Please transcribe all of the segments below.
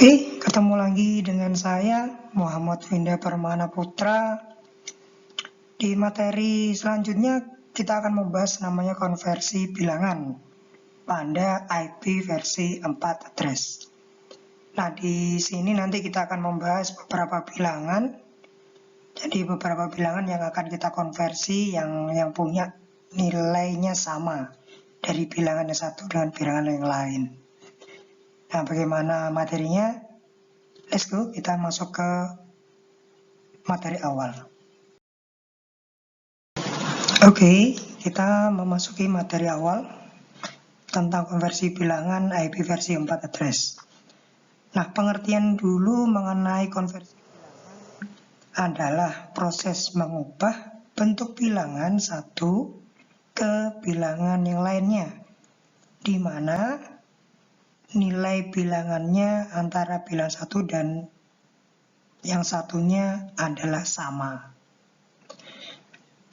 Oke, ketemu lagi dengan saya Muhammad Vinda Permana Putra. Di materi selanjutnya kita akan membahas namanya konversi bilangan pada IP versi 4 address. Nah, di sini nanti kita akan membahas beberapa bilangan. Jadi beberapa bilangan yang akan kita konversi yang punya nilainya sama dari bilangan yang satu dengan bilangan yang lain. Nah, bagaimana materinya? Let's go, kita masuk ke materi awal. Oke, kita memasuki materi awal tentang konversi bilangan IP versi 4 address. Nah, pengertian dulu mengenai konversi adalah proses mengubah bentuk bilangan satu ke bilangan yang lainnya, di mana nilai bilangannya antara bilangan satu dan yang satunya adalah sama.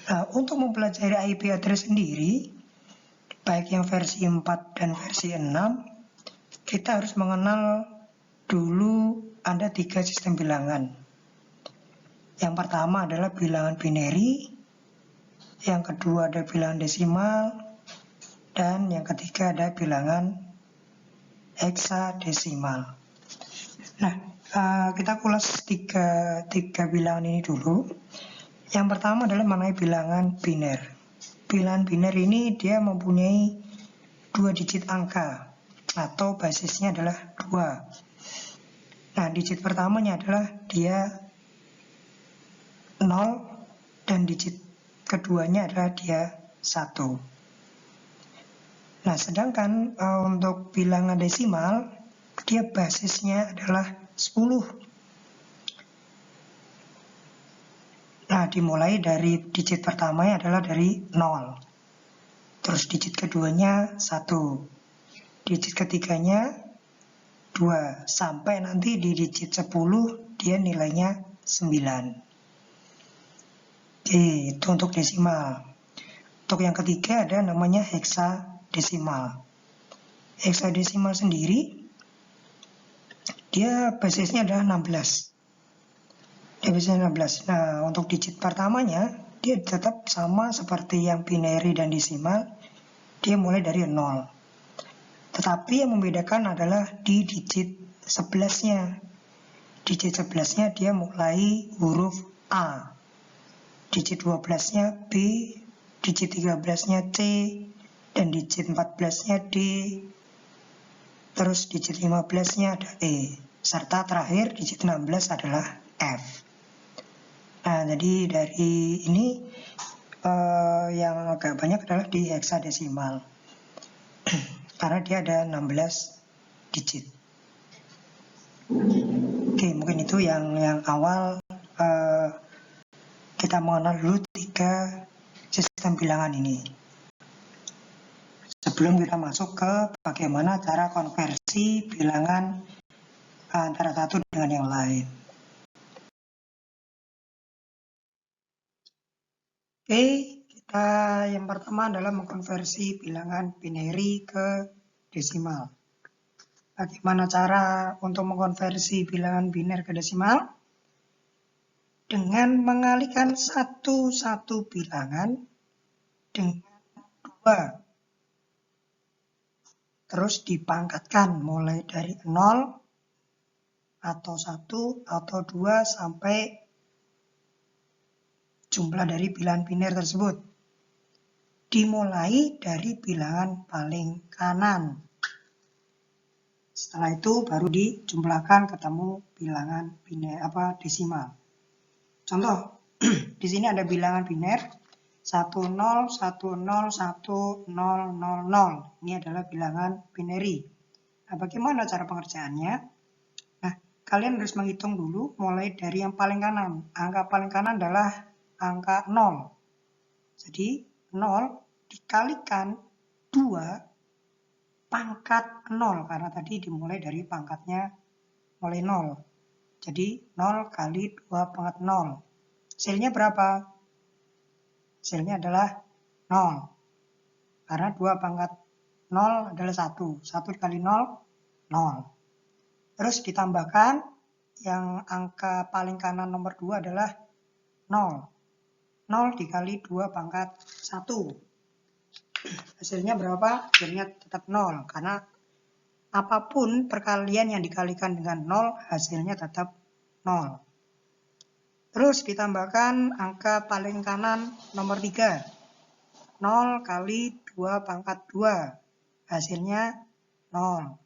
Nah, untuk mempelajari IP address sendiri, baik yang versi 4 dan versi 6, kita harus mengenal dulu ada 3 sistem bilangan. Yang pertama adalah bilangan binary, yang kedua ada bilangan desimal, dan yang ketiga ada bilangan heksadesimal. Nah, kita kulas tiga bilangan ini dulu. Yang pertama adalah mengenai bilangan biner. Bilangan biner ini dia mempunyai 2 digit angka atau basisnya adalah 2. Nah, digit pertamanya adalah dia 0 dan digit keduanya adalah dia 1. Nah, sedangkan untuk bilangan desimal, dia basisnya adalah 10. Nah, dimulai dari digit pertamanya adalah dari 0. Terus digit keduanya 1. Digit ketiganya 2. Sampai nanti di digit 10 dia nilainya 9. Oke, itu untuk desimal. Untuk yang ketiga ada namanya heksadesimal. Heksadesimal sendiri dia basisnya adalah 16. Dia basisnya 16. Nah, untuk digit pertamanya dia tetap sama seperti yang binary dan desimal. Dia mulai dari 0. Tetapi yang membedakan adalah di digit 11-nya. Digit 11-nya dia mulai huruf A. Digit 12-nya B, digit 13-nya C, dan digit 14-nya D. Terus digit 15-nya ada E, serta terakhir digit 16 adalah F. Nah, jadi dari ini yang agak banyak adalah di heksadesimal karena dia ada 16 digit. Oke, mungkin itu yang awal kita mengenal dulu 3 sistem bilangan ini. Sebelum kita masuk ke bagaimana cara konversi bilangan antara satu dengan yang lain. Oke, kita yang pertama adalah mengkonversi bilangan binary ke desimal. Bagaimana cara untuk mengkonversi bilangan biner ke desimal? Dengan mengalihkan satu bilangan dengan 2. Terus dipangkatkan mulai dari 0 atau 1 atau 2 sampai jumlah dari bilangan biner tersebut. Dimulai dari bilangan paling kanan. Setelah itu baru dijumlahkan ketemu bilangan biner desimal. Contoh, di sini ada bilangan biner 10 10 10 0 0 0. Ini adalah bilangan binary. Nah, bagaimana cara pengerjaannya? Nah, kalian harus menghitung dulu mulai dari yang paling kanan. Angka paling kanan adalah angka 0. Jadi 0 dikalikan 2 pangkat 0 karena tadi dimulai dari pangkatnya mulai 0. Jadi 0 kali 2 pangkat 0. Hasilnya berapa? Hasilnya adalah 0. Karena 2 pangkat 0 adalah 1. 1 kali 0, 0. Terus ditambahkan yang angka paling kanan nomor 2 adalah 0. 0 dikali 2 pangkat 1. Hasilnya berapa? Hasilnya tetap 0. Karena apapun perkalian yang dikalikan dengan 0, hasilnya tetap 0. Terus ditambahkan angka paling kanan nomor 3. 0 kali 2 pangkat 2. Hasilnya 0.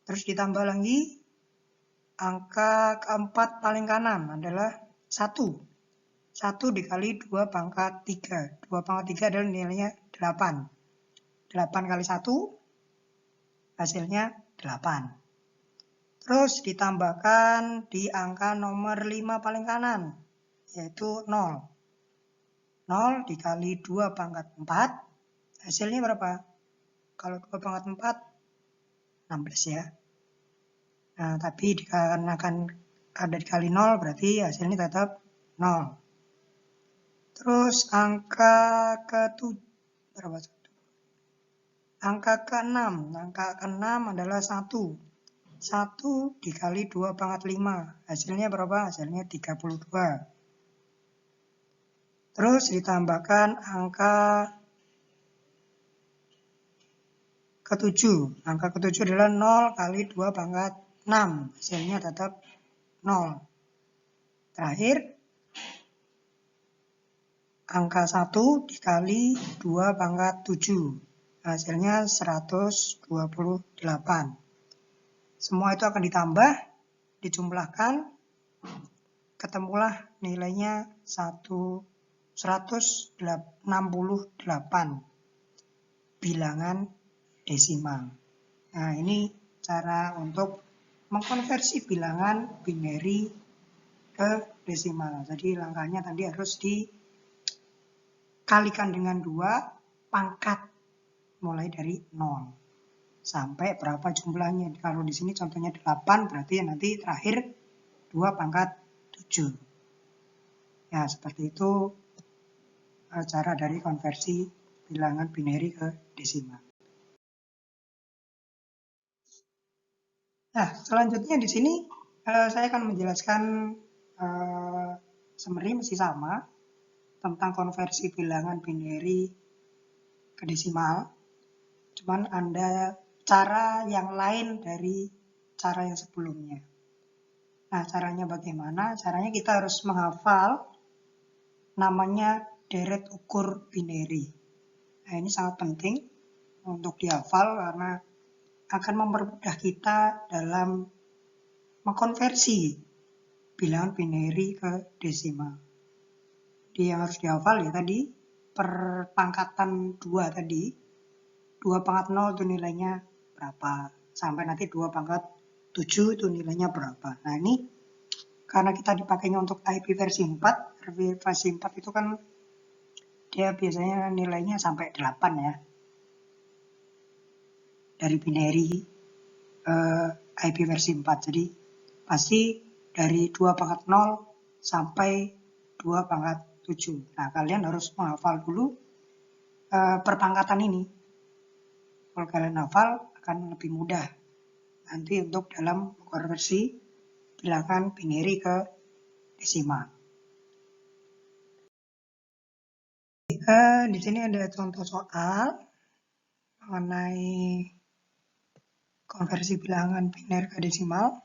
Terus ditambah lagi angka keempat paling kanan adalah 1. 1 dikali 2 pangkat 3. 2 pangkat 3 adalah nilainya 8. 8 kali 1 hasilnya 8. Terus ditambahkan di angka nomor 5 paling kanan, yaitu 0. 0 dikali 2 pangkat 4, hasilnya berapa? Kalau 2 pangkat 4, 16 ya. Nah, tapi dikarenakan ada dikali 0, berarti hasilnya tetap 0. Terus angka Angka ke-6. Angka ke-6 adalah 1. 1 dikali 2 pangkat 5. Hasilnya berapa? Hasilnya 32. Terus ditambahkan angka ke-7. Angka ke-7 adalah 0 kali 2 pangkat 6. Hasilnya tetap 0. Terakhir, angka 1 dikali 2 pangkat 7. Hasilnya 128. Semua itu akan ditambah, dijumlahkan, ketemulah nilainya 168 bilangan desimal. Nah, ini cara untuk mengkonversi bilangan binary ke desimal. Jadi langkahnya tadi harus dikalikan dengan 2 pangkat mulai dari 0 sampai berapa jumlahnya. Kalau di sini contohnya 8, berarti nanti terakhir 2 pangkat 7. Ya, seperti itu cara dari konversi bilangan binary ke desimal. Nah, selanjutnya di sini saya akan menjelaskan summary masih sama tentang konversi bilangan binary ke desimal. Cuman ada cara yang lain dari cara yang sebelumnya. Nah, caranya bagaimana? Caranya kita harus menghafal namanya deret ukur binary. Nah, ini sangat penting untuk dihafal karena akan mempermudah kita dalam mengkonversi bilangan binary ke desimal. Jadi yang harus dihafal ya tadi, perpangkatan 2 tadi, 2 pangkat 0 itu nilainya berapa, sampai nanti 2 pangkat 7 itu nilainya berapa. Nah, ini karena kita dipakainya untuk IP versi 4, IP versi 4 itu kan dia biasanya nilainya sampai 8 ya. Dari binary IP versi 4. Jadi pasti dari 2 pangkat 0 sampai 2 pangkat 7. Nah, kalian harus menghafal dulu perpangkatan ini. Kalau kalian hafal akan lebih mudah nanti untuk dalam konversi bilangan binary ke desimal. Di sini ada contoh soal mengenai konversi bilangan binary ke desimal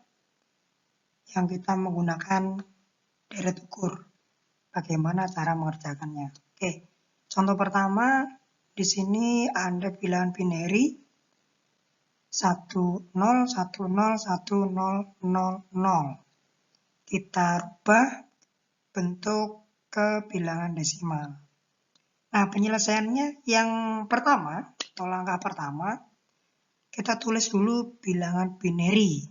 yang kita menggunakan deret ukur. Bagaimana cara mengerjakannya? Oke, contoh pertama di sini ada bilangan binary 10101000. Kita rubah bentuk ke bilangan desimal. Nah, penyelesaiannya yang pertama atau langkah pertama, kita tulis dulu bilangan binary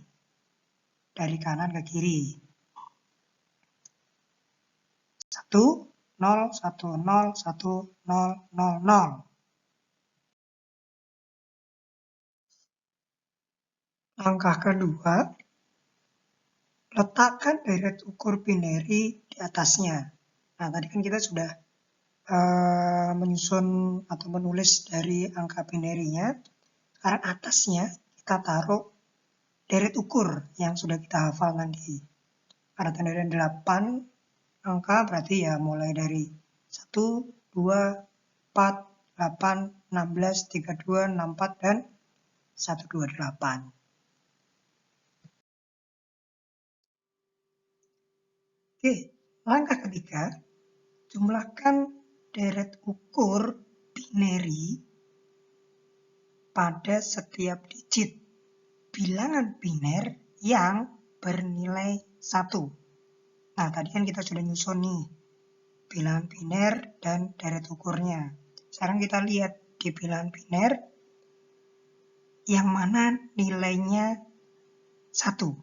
dari kanan ke kiri. 1, 0, 1, 0, 1, 0, 0, 0. Langkah kedua, letakkan deret ukur binary di atasnya. Nah, tadi kan kita sudah menyusun atau menulis dari angka binary-nya. Sekarang atasnya kita taruh deret ukur yang sudah kita hafal tadi. Ada tanda 8 angka, berarti ya mulai dari 1, 2, 4, 8, 16, 32, 64, dan 128. Oke, langkah ketiga, jumlahkan deret ukur binary pada setiap digit bilangan biner yang bernilai 1. Nah, tadi kan kita sudah nyusun nih bilangan biner dan deret ukurnya. Sekarang kita lihat di bilangan biner yang mana nilainya 1.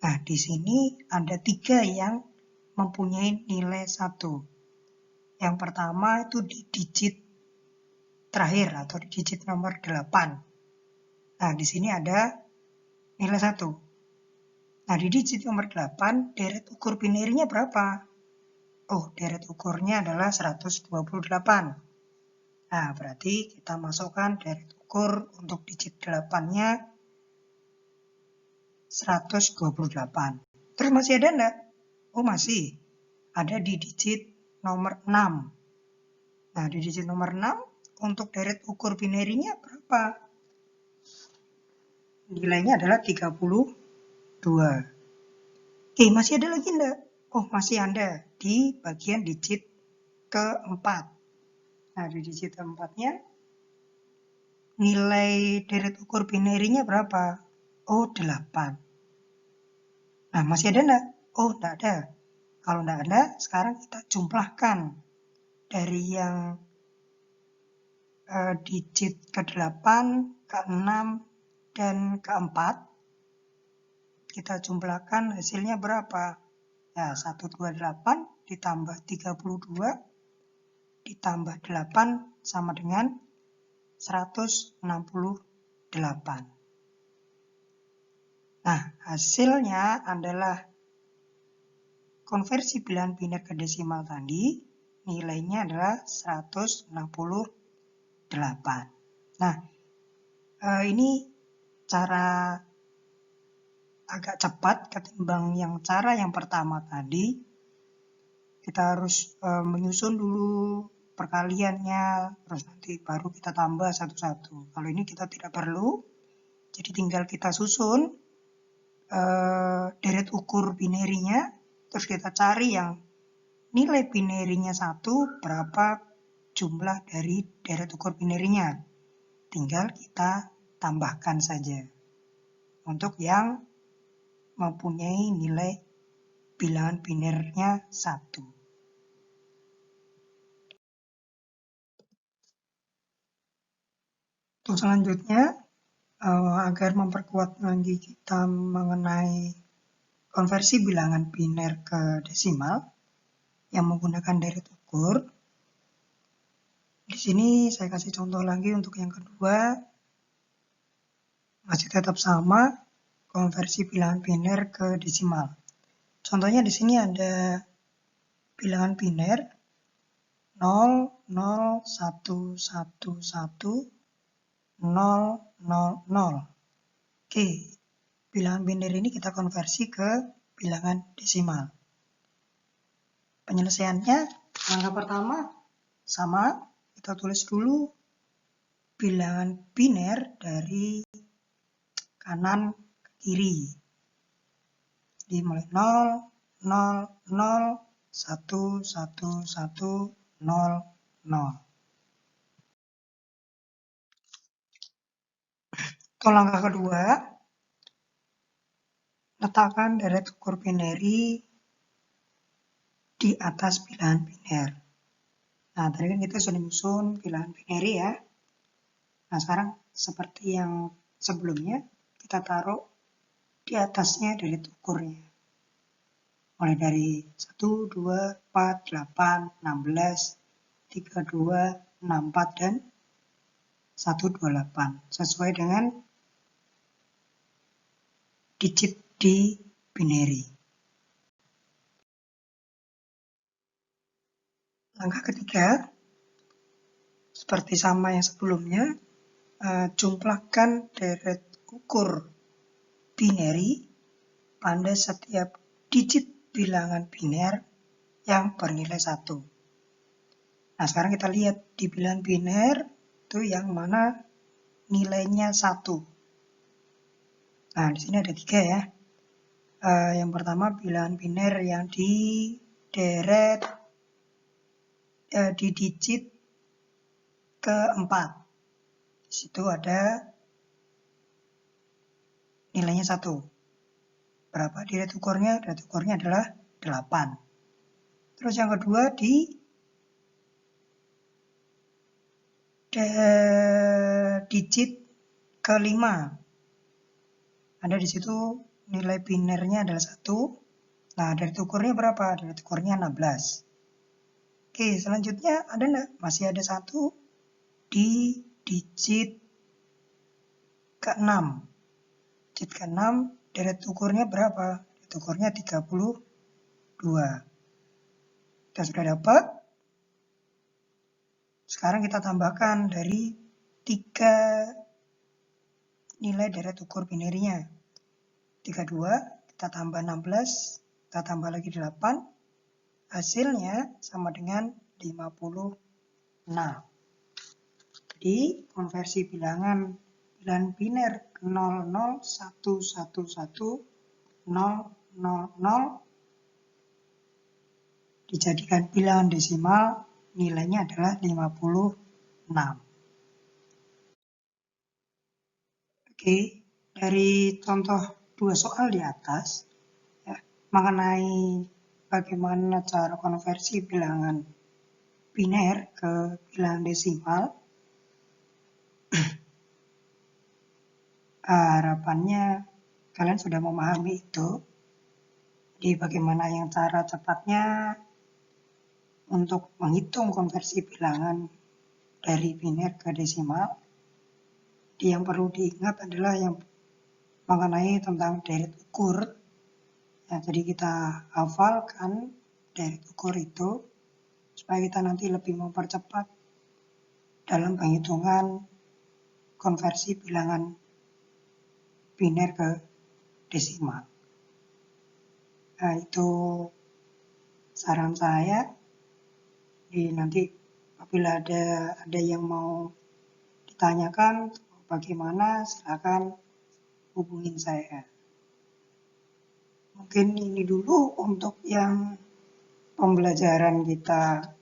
Nah, di sini ada 3 yang mempunyai nilai 1. Yang pertama itu di digit terakhir atau di digit nomor 8. Nah, di sini ada nilai 1. Nah, di digit nomor 8, deret ukur binary-nya berapa? Oh, deret ukurnya adalah 128. Nah, berarti kita masukkan deret ukur untuk digit 8-nya 128. Terus masih ada enggak? Oh, masih. Ada di digit nomor 6. Nah, di digit nomor 6, untuk deret ukur binary-nya berapa? Nilainya adalah 32. Oke, masih ada lagi enggak? Oh, masih ada di bagian digit keempat. Nah, di digit keempatnya nilai deret ukur binary-nya berapa? Oh, 8. Nah, masih ada enggak? Oh, enggak ada. Kalau enggak ada, sekarang kita jumlahkan dari yang digit ke-8, ke-6, dan ke-4. Kita jumlahkan hasilnya berapa? Ya, 128 ditambah 32 ditambah 8 sama dengan 168. Nah, hasilnya adalah konversi bilangan biner ke desimal tadi, nilainya adalah 168. Nah, ini cara agak cepat ketimbang yang cara yang pertama tadi. Kita harus menyusun dulu perkaliannya, terus nanti baru kita tambah satu-satu. Kalau ini kita tidak perlu, jadi tinggal kita susun deret ukur binary-nya, terus kita cari yang nilai binary-nya 1, berapa jumlah dari deret ukur binary-nya. Tinggal kita tambahkan saja untuk yang mempunyai nilai bilangan binernya 1. Untuk selanjutnya, agar memperkuat lagi kita mengenai konversi bilangan biner ke desimal yang menggunakan deret ukur. Di sini saya kasih contoh lagi untuk yang kedua, masih tetap sama konversi bilangan biner ke desimal. Contohnya di sini ada bilangan biner 0,0111,000. Oke, bilangan biner ini kita konversi ke bilangan desimal. Penyelesaiannya, langkah pertama sama, kita tulis dulu bilangan biner dari kanan ke kiri. Jadi mulai 0, 0, 0, 1, 1, 1, 0, 0. Untuk langkah kedua, letakkan deret ukur binary di atas bilangan biner. Nah, tadi kan kita sudah nyusun bilangan binary ya. Nah, sekarang seperti yang sebelumnya, kita taruh di atasnya deret ukurnya. Mulai dari 1, 2, 4, 8, 16, 32, 64, dan 128. Sesuai dengan digit di binary. Langkah ketiga, seperti sama yang sebelumnya, jumlahkan deret ukur binary pada setiap digit bilangan biner yang bernilai 1. Nah, sekarang kita lihat di bilangan biner itu yang mana nilainya 1. Nah, di sini ada 3 ya. Yang pertama bilangan biner yang dideret di digit keempat. Di situ ada nilainya 1. Berapa deret ukurnya? Deret ukurnya adalah 8. Terus yang kedua di digit kelima. Ada di situ nilai binernya adalah 1. Nah, deret ukurnya berapa? Deret ukurnya 16. Oke, selanjutnya ada enggak? Masih ada 1 di digit ke-6. Digit ke-6 deret ukurnya berapa? Deret ukurnya 32. Kita sudah dapat. Sekarang kita tambahkan dari 3 nilai deret ukur binerinya. 32, kita tambah 16, kita tambah lagi 8. Hasilnya sama dengan 56. Jadi konversi bilangan biner 00, 111, 000 dijadikan bilangan desimal, nilainya adalah 56. Oke, dari contoh 2 soal di atas ya, mengenai bagaimana cara konversi bilangan biner ke bilangan desimal, harapannya kalian sudah memahami itu. Jadi bagaimana yang cara cepatnya untuk menghitung konversi bilangan dari biner ke desimal. Yang perlu diingat adalah yang mengenai tentang deret ukur. Ya, jadi kita hafalkan deret ukur itu supaya kita nanti lebih mempercepat dalam penghitungan konversi bilangan biner ke desimal. Nah, itu saran saya. Jadi nanti apabila ada yang mau ditanyakan bagaimana, silakan hubungin saya. Mungkin ini dulu untuk yang pembelajaran kita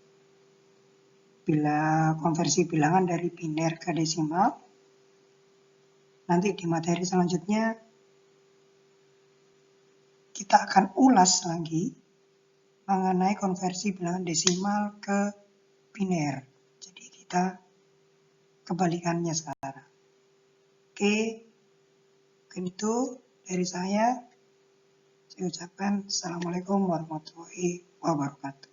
bila konversi bilangan dari biner ke desimal. Nanti di materi selanjutnya kita akan ulas lagi mengenai konversi bilangan desimal ke biner. Jadi kita kebalikannya sekarang. Oke, mungkin itu dari saya. Saya ucapkan Assalamualaikum warahmatullahi wabarakatuh.